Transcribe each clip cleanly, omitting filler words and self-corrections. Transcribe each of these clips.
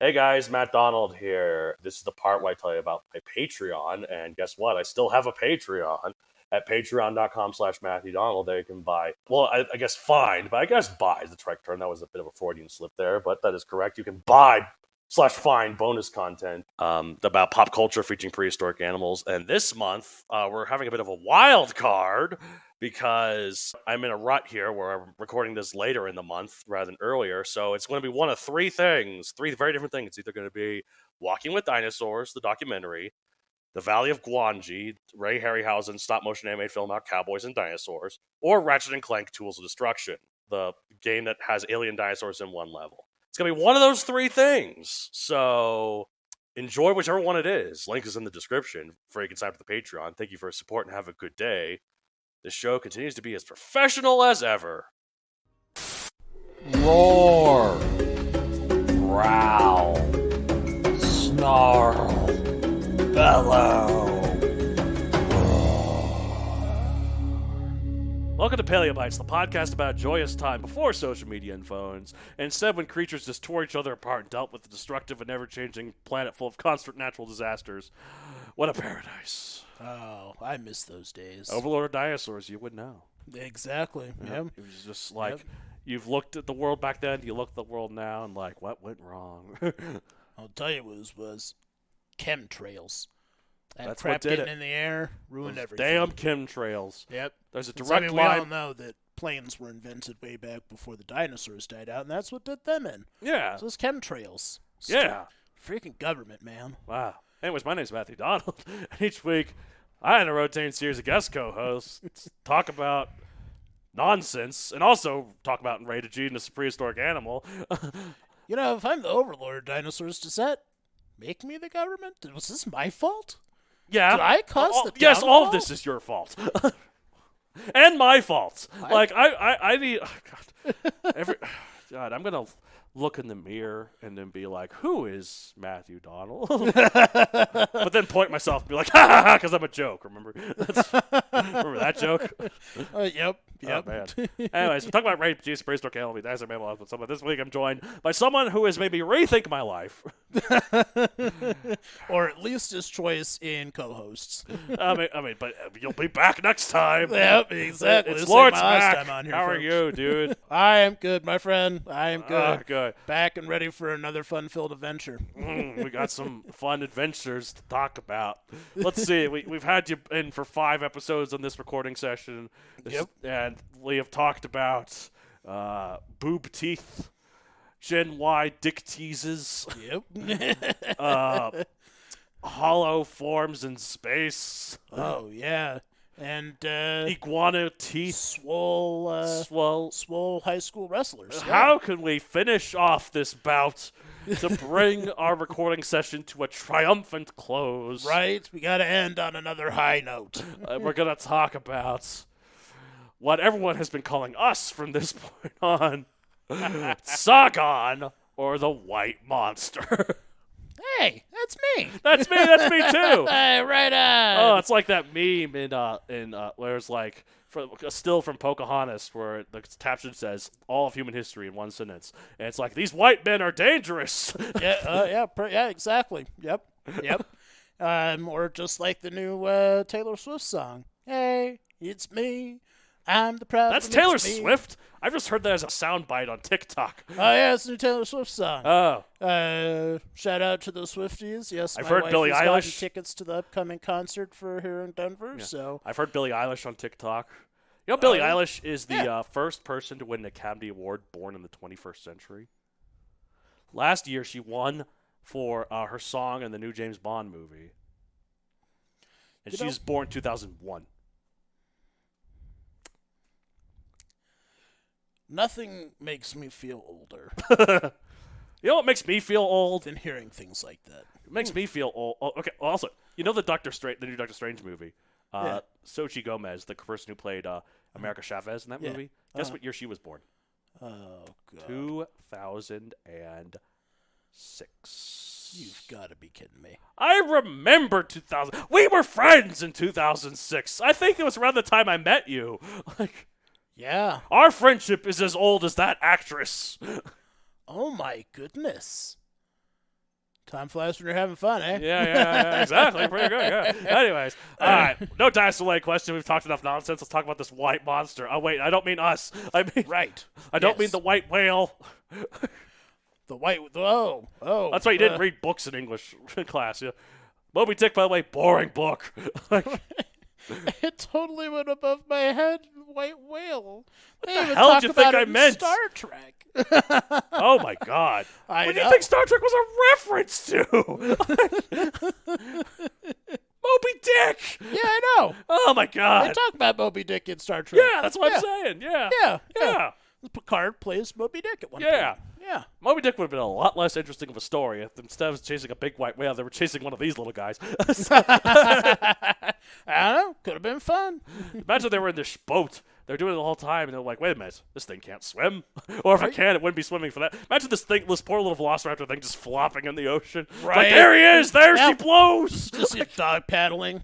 Hey guys, Matt Donald here. This is the part where I tell you about my Patreon, and guess what? I still have a Patreon at patreon.com/Matthew Donald. There you can buy, well, I guess find, but I guess buy is the correct term. That was a bit of a Freudian slip there, but that is correct. You can buy/find bonus content about pop culture featuring prehistoric animals. And this month, we're having a bit of a wild card because I'm in a rut here where I'm recording this later in the month rather than earlier. So it's going to be one of three things, three very different things. It's either going to be Walking with Dinosaurs, the documentary, The Valley of Gwangi, Ray Harryhausen's stop-motion animated film about cowboys and dinosaurs, or Ratchet and Clank Tools of Destruction, the game that has alien dinosaurs in one level. It's going to be one of those three things. So enjoy whichever one it is. Link is in the description for you can sign up for the Patreon. Thank you for your support and have a good day. This show continues to be as professional as ever. Roar, growl, snarl, bellow. Welcome to Paleobites, the podcast about a joyous time before social media and phones, and instead when creatures just tore each other apart and dealt with the destructive and ever-changing planet full of constant natural disasters. What a paradise. Oh, I miss those days. Overlord of dinosaurs, you would know. Exactly. Yeah. It was just like, you've looked at the world back then, you look at the world now, and like, what went wrong? I'll tell you what was chemtrails. That That's crap what did getting it. in the air ruined everything. Damn chemtrails. Yep. There's a We direct line. all know that planes were invented way back before the dinosaurs died out, and that's what did them in. Yeah. So it's chemtrails. Yeah. Freaking government, man. Wow. Anyways, my name's Matthew Donald. And each week, I and a rotating series of guest co-hosts talk about nonsense and also talk about Rated G and this prehistoric animal. You know, if I'm the overlord of dinosaurs, does that make me the government? Was this my fault? Yeah. Did I cause the Yes, all downfall? of this is your fault. And my fault. I need... Oh, God. God, I'm going to look in the mirror and then be like, who is Matthew Donald? But then point myself and be like, ha ha ha, because I'm a joke, remember? Remember that joke? Yep. Oh, man. Anyways, we're talking about rape, Jesus, prehistoric animal, dinosaur mammal, but someone this week I'm joined by someone who has made me rethink my life. Or at least his choice in co-hosts. I mean, but you'll be back next time. Yep, exactly. It's This ain't Lawrence my last Mack. time on here, How are folks. you, dude? I am good, my friend. I am good. Good. Back and ready for another fun-filled adventure. We got some fun adventures to talk about. Let's see. We've had you in for 5 episodes on this recording session. Yep. And we have talked about boob teeth, Gen Y dick teases, Yep. hollow forms in space, Oh, yeah. And iguana teeth, swole high school wrestlers. Yeah. How can we finish off this bout to bring our recording session to a triumphant close? Right? We got to end on another high note. We're going to talk about what everyone has been calling us from this point on, Tsaagan, or the White Monster. Hey, that's me. That's me too. Hey, right on. Oh, it's like that meme in where it's like a still from Pocahontas where the caption says all of human history in one sentence, and it's like these white men are dangerous. Yeah, exactly. Yep. Or just like the new Taylor Swift song. Hey, it's me. I'm the president. That's Taylor it's me. Swift. I've just heard that as a soundbite on TikTok. Oh yeah, it's the new Taylor Swift song. Oh, Shout out to the Swifties. Yes, I've my heard wife Billie has gotten Eilish. tickets to the upcoming concert for here in Denver. Yeah. So I've heard Billie Eilish on TikTok. You know, Billie yeah? Eilish is the Yeah. first person to win an Academy Award born in the 21st century. Last year, she won for her song in the new James Bond movie. And she was born 2001. nothing makes me feel older You know what makes me feel old? than hearing things like that. It makes me feel old. Oh, okay, also, you know the new Doctor Strange movie? Yeah. Xochitl Gomez, the person who played America Chavez in that Yeah. movie. Guess what year she was born? Oh god, 2006. you've got to be kidding me. I remember 2000. We were friends in 2006. I think it was around the time I met you. Like, Yeah. our friendship is as old as that actress. Oh my goodness. Time flies when you're having fun, eh? Yeah, exactly. Pretty good, yeah. Anyways, all right. No time delay question. We've talked enough nonsense. Let's talk about this white monster. Oh, wait, I don't mean us. I mean, Right. I don't mean the white whale. The white, oh. That's why you didn't read books in English class, yeah. Moby Dick, by the way, boring book. It totally went above my head. White whale. They the even hell talk did you about think it I in meant? Star Trek. Oh, my God. I What do know. you think Star Trek was a reference to? Moby Dick! Yeah, I know. Oh, my They God. talk about Moby Dick in Star Trek. Yeah, that's what I'm saying. Yeah. Yeah. Picard plays Moby Dick at one Yeah. point. Yeah. Moby Dick would have been a lot less interesting of a story if instead of chasing a big white whale, they were chasing one of these little guys. I don't know. Could have been fun. Imagine they were in this boat. They're doing it the whole time, and they're like, wait a minute, this thing can't swim. Or if it can, it wouldn't be swimming for that. Imagine this poor little Velociraptor thing just flopping in the ocean. Like, Right. there he is! There she Yep. blows! Just your dog paddling.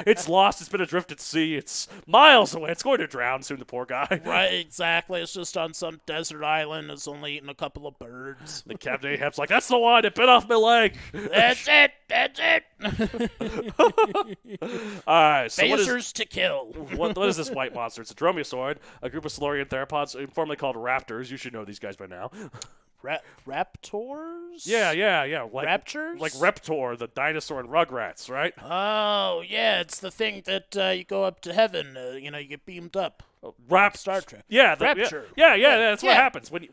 It's lost. It's been adrift at sea. It's miles away. It's going to drown soon, the poor guy. Right, exactly. It's just on some desert island. It's only eating a couple of birds. The Captain Ahab's like, that's the one. It bit off my leg. That's it. That's it. All right, so what is... Phasers to kill. What is this white monster? It's a dromaeosaur, a group of Silurian theropods, formerly called raptors. You should know these guys by now. Raptors? Yeah. Like, Raptures? Like Reptor, the dinosaur in Rugrats, right? Oh, yeah. It's the thing that you go up to heaven. You get beamed up. Star Trek. Yeah, Rapture. Yeah. That's what Yeah. happens when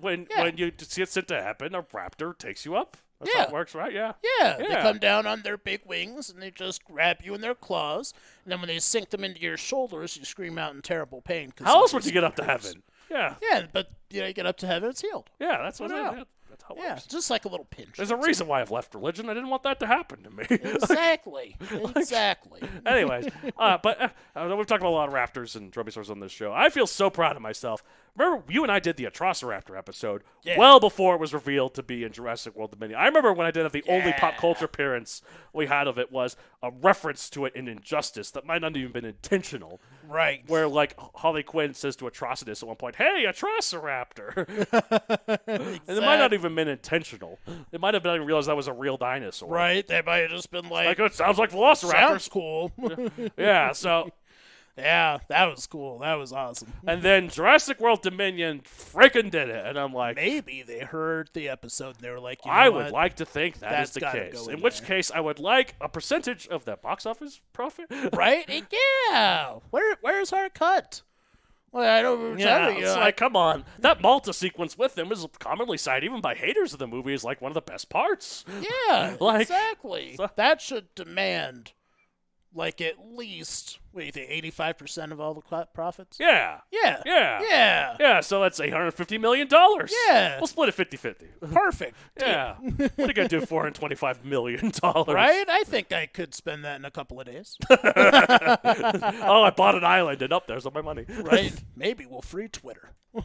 you get sent to heaven. A raptor takes you up. That's how it works, right? Yeah. Yeah, they come down on their big wings and they just grab you in their claws. And then when they sink them into your shoulders, you scream out in terrible pain. How else would you get up to heaven? Yeah. Yeah, but you get up to heaven, it's healed. Yeah, that's what Yeah. that's how it Yeah, works. just like a little pinch. There's a reason why I've left religion. I didn't want that to happen to me. Exactly. Exactly. Anyways, but we've talked about a lot of raptors and dromaeosaurs on this show. I feel so proud of myself. Remember, you and I did the Velociraptor episode well before it was revealed to be in Jurassic World Dominion. I remember when I did it, the only pop culture appearance we had of it was a reference to it in Injustice that might not even been intentional. Right. Where, like, Harley Quinn says to Atrocitus at one point, hey, Atrociraptor! And it might not even been intentional. It might have been even realized that was a real dinosaur. Right, they might have just been like, It sounds like Velociraptor. sounds cool. Yeah, so... Yeah, that was cool. That was awesome. And then Jurassic World Dominion freaking did it. And I'm like... Maybe they heard the episode and they were like, you know I what? would like to think that is the gotta case. go In in which there. case, I would like a percentage of that box office profit. Right? Yeah. Where's our cut? Well, I don't remember Yeah, telling you. it's like, come on. That Malta sequence with them is commonly cited even by haters of the movie as like one of the best parts. Yeah, Like- exactly. So- That should demand, like, at least, what do you think, 85% of all the profits? Yeah. Yeah. Yeah. Yeah. Yeah, so that's $850 million. Yeah. We'll split it 50-50. Perfect. Yeah. What are you going to do, $425 million? Right? I think I could spend that in a couple of days. Oh, I bought an island, and up there's all my money. Right? Maybe we'll free Twitter. We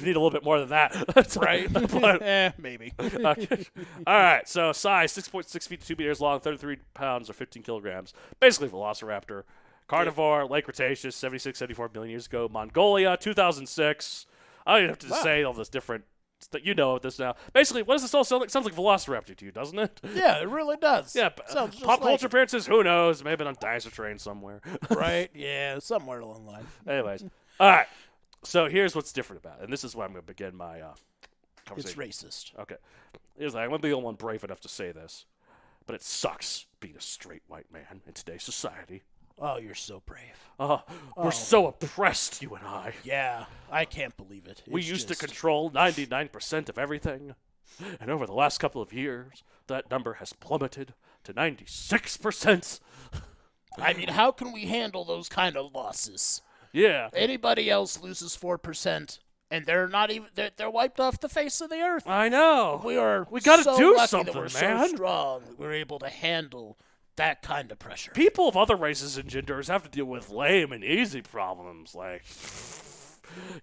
need a little bit more than that. Right? But- Maybe. Okay. All right, so size 6.6 feet to 2 meters long, 33 pounds or 15 kilograms. Basically, Velociraptor. Carnivore, Late Cretaceous, 76, 74 million years ago. Mongolia, 2006. I don't even have to say all this different. You know this now. Basically, what does this all sound like? Sounds like Velociraptor to you, doesn't it? Yeah, it really does. Yeah, Sounds just pop like culture appearances, who knows? Maybe on Dinosaur Train somewhere. it. Right? Yeah, somewhere along the line. Anyways, all right. So here's what's different about it, and this is where I'm going to begin my It's conversation. racist. Okay. I'm going to be the only one brave enough to say this, but it sucks being a straight white man in today's society. Oh, you're so brave. We're so oppressed, you and I. Yeah, I can't believe it. We It's used just- to control 99% of everything, and over the last couple of years, that number has plummeted to 96%. I mean, how can we handle those kind of losses? Yeah. Anybody else loses 4%, and they're not even they're wiped off the face of the earth. I know. We gotta so do lucky something, that we're man. so strong that we're able to handle that kind of pressure. People of other races and genders have to deal with lame and easy problems, like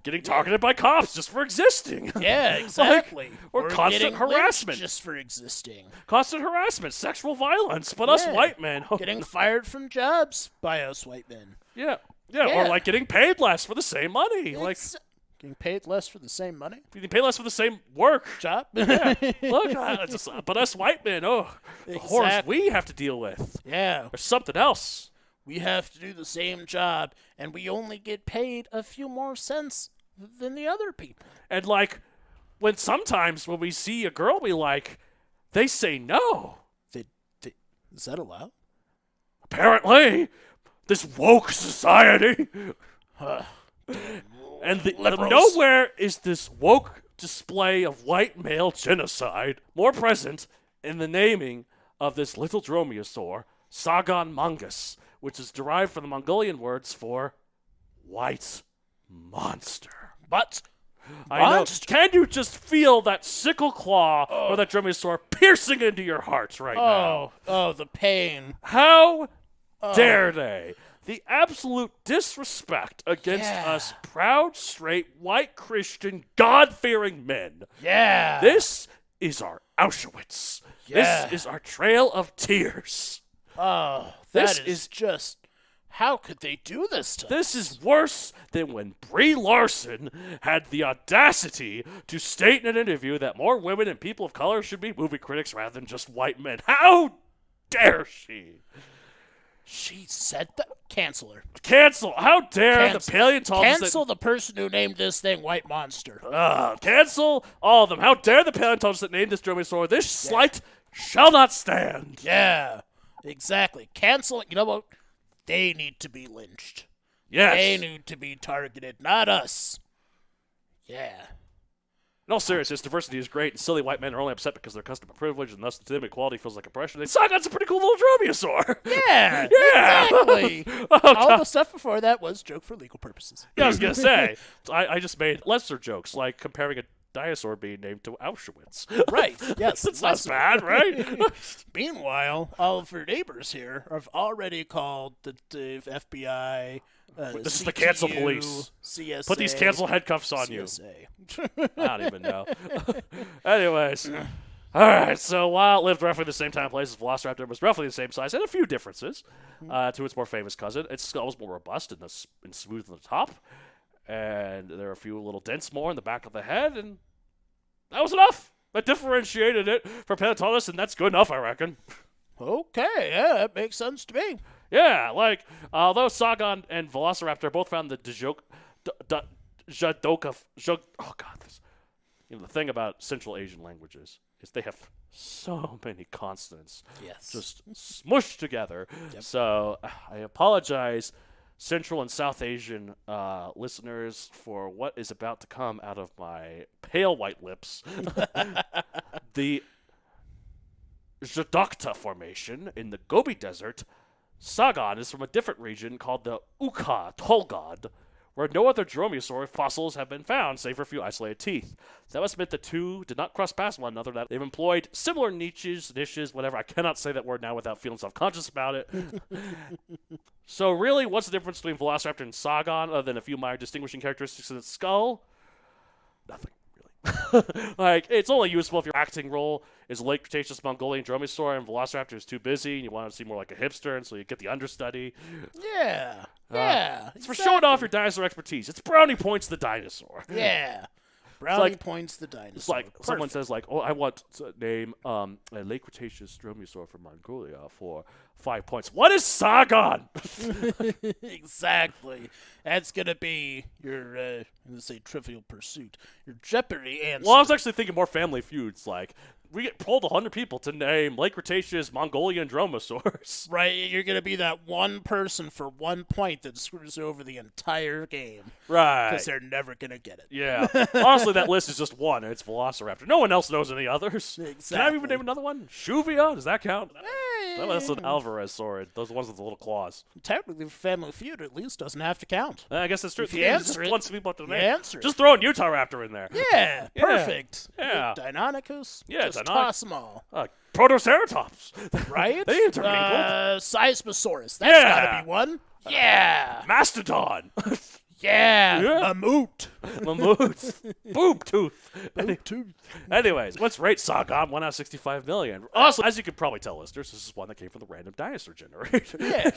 getting targeted by cops just for existing. Yeah, exactly. or constant getting harassment. lynched just for existing. Constant harassment, sexual violence, but us Yeah. white men. Getting fired from jobs by us white men. Yeah, Yeah. or like getting paid less for the same money. Like, Getting paid less for the same money? You can pay less for the same work. Job? Yeah. Look, but us white men, the horrors we have to deal with. Yeah. There's something else. We have to do the same job, and we only get paid a few more cents than the other people. And, like, sometimes when we see a girl we like, they say no. Is that allowed? Apparently, this woke society. And nowhere is this woke display of white male genocide more present in the naming of this little dromaeosaur, Tsaagan mongoose, which is derived from the Mongolian words for white monster. But I know. Can you just feel that sickle claw or that dromaeosaur piercing into your heart right now? Oh, the pain. How dare they? The absolute disrespect against us proud, straight, white Christian, God-fearing men. Yeah. This is our Auschwitz. Yeah. This is our trail of tears. Oh, This that is just... How could they do this to us? This is worse than when Brie Larson had the audacity to state in an interview that more women and people of color should be movie critics rather than just white men. How dare she? She said that? Cancel her. Cancel. How dare the paleontologists... Cancel the person who named this thing White Monster. Cancel all of them. How dare the paleontologists that named this dromaeosaur? This slight shall not stand. Yeah, exactly. Cancel it. You know what? They need to be lynched. Yes. They need to be targeted, not us. Yeah. In all seriousness, diversity is great, and silly white men are only upset because they're accustomed to privilege, and thus the dim equality feels like oppression. Tsaagan's a pretty cool little dromaeosaur. Yeah, Yeah. exactly. All the stuff before that was joke for legal purposes. Yeah, I was going to say, I just made lesser jokes, like comparing a dinosaur being named to Auschwitz. Right, yes. That's not bad, right? Meanwhile, all of her neighbors here have already called the FBI, This is CTU, the cancel police. CSA, Put these cancel handcuffs on you. CSA. I don't even know. Anyways. All right, so while it lived roughly the same time and place as Velociraptor, was roughly the same size and a few differences to its more famous cousin. Its skull was more robust and smooth on the top, and there are a few little dents more in the back of the head, and that was enough. That differentiated it from paleontologists, and that's good enough, I reckon. Okay, yeah, that makes sense to me. Yeah, like, although Tsaagan and Velociraptor both found the the thing about Central Asian languages is they have so many consonants just smushed together. Yep. So I apologize, Central and South Asian listeners, for what is about to come out of my pale white lips. The Jadokta Formation in the Gobi Desert, Tsaagan is from a different region called the Ukha Tolgod, where no other dromaeosaur fossils have been found, save for a few isolated teeth. That must admit the two did not cross past one another, that they've employed similar niches, whatever. I cannot say that word now without feeling self-conscious about it. So really, what's the difference between Velociraptor and Tsaagan, other than a few minor distinguishing characteristics in its skull? Nothing. Like, it's only useful if your acting role is a Late Cretaceous Mongolian dromaeosaur and Velociraptor is too busy and you want to seem more like a hipster, and so you get the understudy. Yeah. It's for showing off your dinosaur expertise. It's brownie points the dinosaur. Yeah. Brownie points the dinosaur. It's like Perfect. someone says, like, oh, I want to name a Late Cretaceous dromaeosaur from Mongolia for 5 points. What is Tsaagan? Exactly. That's going to be your, let's say, Trivial Pursuit. Your Jeopardy answer. Well, I was actually thinking more Family Feuds. Like, we get pulled 100 people to name Late Cretaceous Mongolian dromaeosaurs. Right, you're going to be that one person for 1 point that screws over the entire game. Right. Because they're never going to get it. Yeah. Honestly, that list is just one, and it's Velociraptor. No one else knows any others. Exactly. Can I even name another one? Shuvia? Does that count? Hey. That's an Alvarez sword. Those are the ones with the little claws. Technically, Family Feud at least doesn't have to count. I guess that's true. If you answer it, once people have to you name. answer it. Just throw a Utah Raptor in there. Yeah, perfect. Yeah. Deinonychus. Yeah, just toss them all. Protoceratops. Right? They intermingled. Seismosaurus. That's Yeah. gotta be one. Yeah. Mastodon. Yeah. Yeah. Mammut. Mammoth. Boob tooth. Boob tooth. Anyways, let's rate Tsaagan 1 out of 65 million. Also, as you can probably tell, listeners, this is one that came from the random dinosaur generator. Yeah.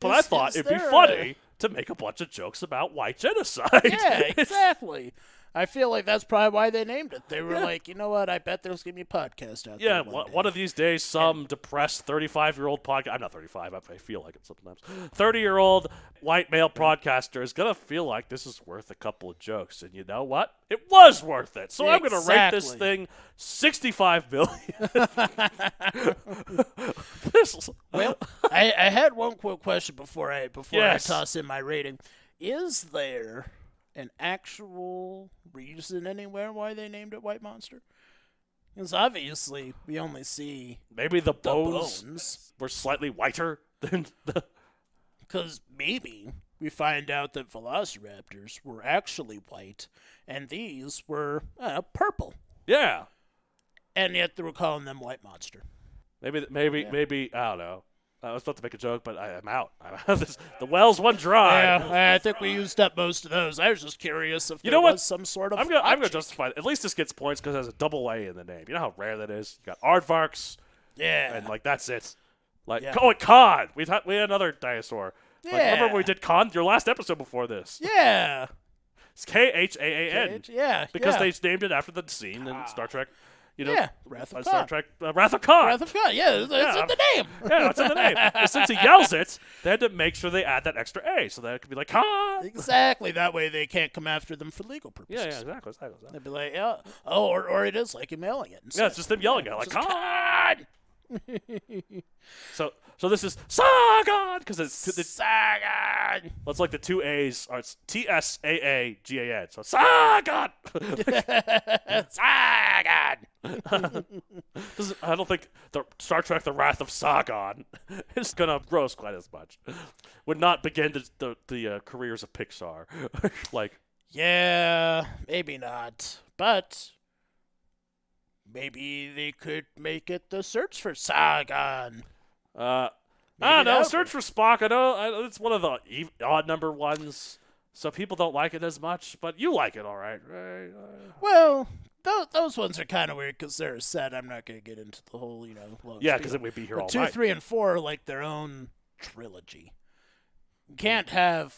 But I thought it'd be funny to make a bunch of jokes about white genocide. Yeah, exactly. I feel like that's probably why they named it. They were like, you know what? I bet there's going to be a podcast out there. One of these days, some depressed 35-year-old podcast. I'm not 35. I feel like it sometimes. 30-year-old white male podcaster is going to feel like this is worth a couple of jokes. And you know what? It was worth it. So I'm going to rate this thing 65 million. Well, I had one quick question before I toss in my rating. Is there an actual reason anywhere why they named it White Monster? Because obviously we only see maybe the bones were slightly whiter than the... Because maybe we find out that Velociraptors were actually white, and these were purple. Yeah. And yet they were calling them White Monster. Maybe I don't know. I was about to make a joke, but I'm out. The well's one dry. Yeah, I think we used up most of those. I was just curious if there was some sort of... I'm going to justify it. At least this gets points because it has a double A in the name. You know how rare that is? You got aardvarks. Yeah. And, that's it. Khan. We had another dinosaur. Yeah. Remember when we did Khan? Your last episode before this. Yeah. It's Khaan. Yeah. Because they named it after the scene in Star Trek. Wrath of Star Khan. Trek, Wrath of Khan. Wrath of Khan, it's in the name. Yeah, it's in the name. And since he yells it, they had to make sure they add that extra A so that it could be like, Khan. Exactly. That way they can't come after them for legal purposes. Yeah, exactly. They'd be like, or it is like him yelling it. Yeah, it's just them yelling it, like, Khan. So this is Tsaagan because it's Tsaagan. Well, it's like the two A's are Tsaagan. So Tsaagan. Tsaagan. I don't think the Star Trek: The Wrath of Tsaagan is gonna gross quite as much. Would not begin the careers of Pixar. Yeah, maybe not, but maybe they could make it the Search for Tsaagan. I don't know. Search for Spock. I know it's one of the odd number ones, so people don't like it as much. But you like it, all right? Well, those ones are kind of weird because they're a set. I'm not going to get into the whole, Yeah, because then we'd be here all 2, night. 3, and 4 are like their own trilogy. You can't have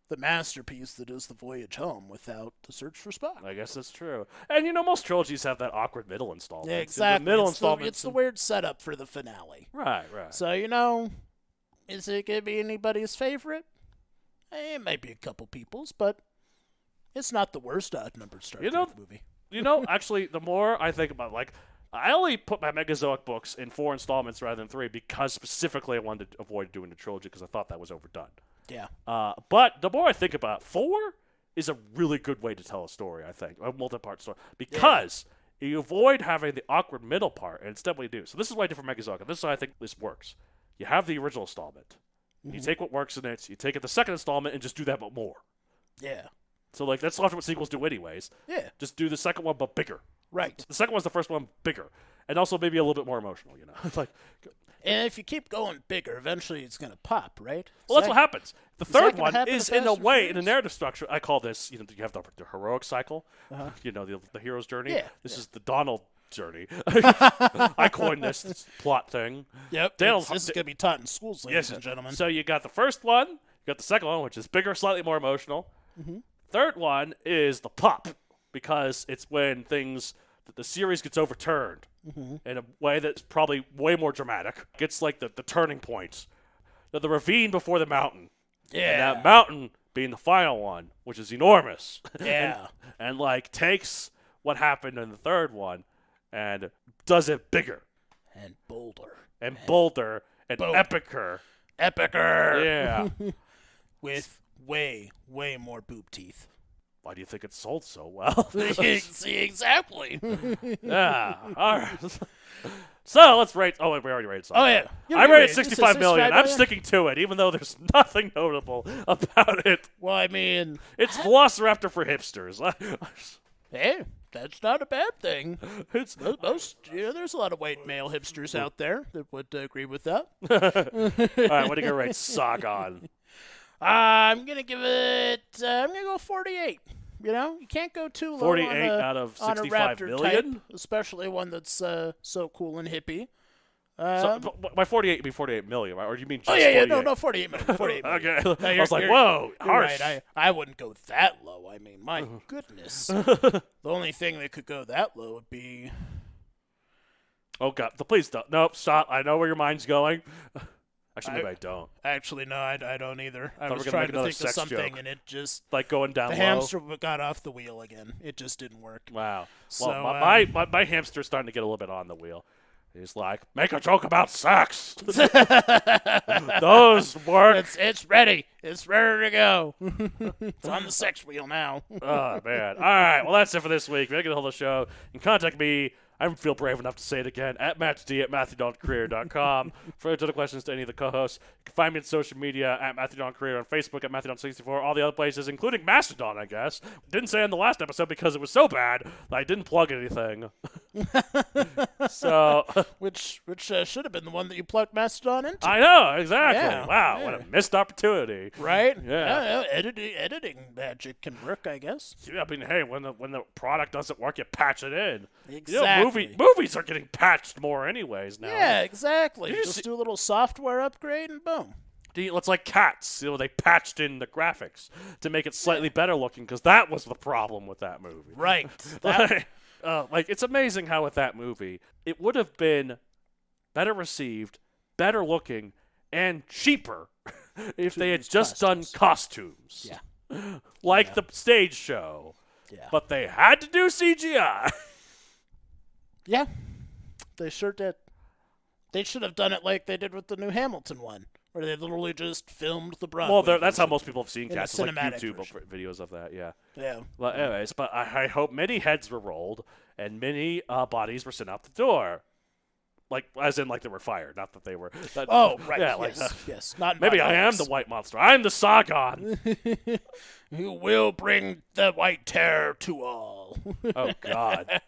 the masterpiece that is The Voyage Home without The Search for Spock. I guess that's true. And, most trilogies have that awkward middle installment. Yeah, exactly. The middle installment. It's the weird setup for the finale. Right. So, is it going to be anybody's favorite? It might be a couple people's, but it's not the worst odd-numbered Star Trek movie. Actually, the more I think about it, I only put my Mesozoic books in 4 installments rather than 3 because specifically I wanted to avoid doing the trilogy because I thought that was overdone. Yeah. But the more I think about it, 4 is a really good way to tell a story, I think, a multi-part story, because you avoid having the awkward middle part, and instead what you do. So this is why I did for Mesozoic, and this is why I think this works. You have the original installment. Mm-hmm. You take what works in it, you take it the second installment, and just do that but more. Yeah. So, that's often what sequels do anyways. Yeah. Just do the second one but bigger. Right. The second one's the first one bigger. And also maybe a little bit more emotional, And if you keep going bigger, eventually it's going to pop, right? Well, that's what happens. The third one happen is, to in a Fast way, and in a narrative structure, I call this, you have the heroic cycle, the hero's journey. Yeah. This is the Donald journey. I coined this plot thing. Yep. This is going to be taught in schools, ladies and gentlemen. So you got the first one, you got the second one, which is bigger, slightly more emotional. Mm-hmm. Third one is the pop, because it's when the series gets overturned in a way that's probably way more dramatic. Gets the turning point, the ravine before the mountain. Yeah. And that mountain being the final one, which is enormous. Yeah. and takes what happened in the third one and does it bigger. And bolder. And bolder. And epicer. Epicer. Yeah. With way, way more boob teeth. Why do you think it sold so well? See, exactly. Yeah. All right. So let's rate. Oh, wait, we already rated something. Oh, yeah. I rated 65 million. I'm sticking to it, even though there's nothing notable about it. Well, I mean, it's Velociraptor for hipsters. Hey, that's not a bad thing. There's a lot of white male hipsters out there that would agree with that. All right, what are you gonna rate Tsaagan? I'm gonna give it. I'm gonna go 48. You can't go too low. 48 out of 65 raptor million, type, especially one that's so cool and hippie. By 48, you mean 48 million, right? Or do you mean just 48? 48? No, 48 million. 48 million. Okay. No, I was like, whoa, you're harsh. right. I wouldn't go that low. I mean, my goodness. The only thing that could go that low would be... Oh, God. Please don't. Nope, stop. I know where your mind's going. Actually, maybe I don't. Actually, no, I don't either. I Thought was we were gonna trying make to think of another sex something, joke. and it just... Like going down The low. hamster got off the wheel again. It just didn't work. Wow. So, Well, my hamster's starting to get a little bit on the wheel. He's like, make a joke about sex. Those work. It's ready. It's ready to go. It's on the sex wheel now. Oh, man. All right. Well, that's it for this week. If you're going to hold the show, you can contact me. I don't feel brave enough to say it again. At MatthewD@MatthewDonCareer.com. For other questions to any of the co-hosts, you can find me on social media at MatthewDonCareer on Facebook at MatthewDon64, all the other places, including Mastodon, I guess. Didn't say in the last episode because it was so bad that I didn't plug anything. So, which should have been the one that you plugged Mastodon into. I know, exactly. Yeah, wow, yeah. What a missed opportunity. Right? Yeah. Editing magic can work, I guess. Yeah, I mean, hey, when the product doesn't work, you patch it in. Exactly. Movies are getting patched more anyways now. Yeah, exactly. Did you Just do a little software upgrade and boom. It's like Cats. They patched in the graphics to make it slightly better looking because that was the problem with that movie. Right. It's amazing how with that movie, it would have been better received, better looking, and cheaper if they had just done costumes. Yeah. Like the stage show. Yeah. But they had to do CGI. Yeah. They sure did. They should have done it like they did with the new Hamilton one, where they literally just filmed the Broadway. Well, that's how most people have seen in Cats. a Like cinematic YouTube version. videos of that, yeah. Yeah. Well, anyways, but I hope many heads were rolled and many bodies were sent out the door. Like, as in, like, they were fired, not that they were. Oh, right. Yeah, yes. Not maybe I am the white monster. I'm the Tsaagan. Who will bring the white terror to all. Oh, God.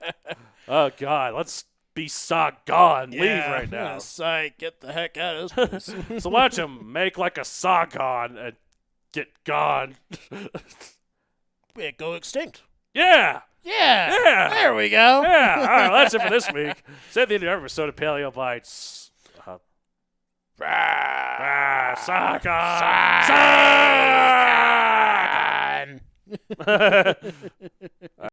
Oh, God. Let's be Tsaagan. Leave right now. Get the heck out of this place. So watch him make like a Tsaagan and get gone. Yeah, go extinct. Yeah. Yeah. There we go. Yeah. All right, well, that's it for this week. Say the end of every episode of Paleo Bites. Tsaagan. Tsaagan.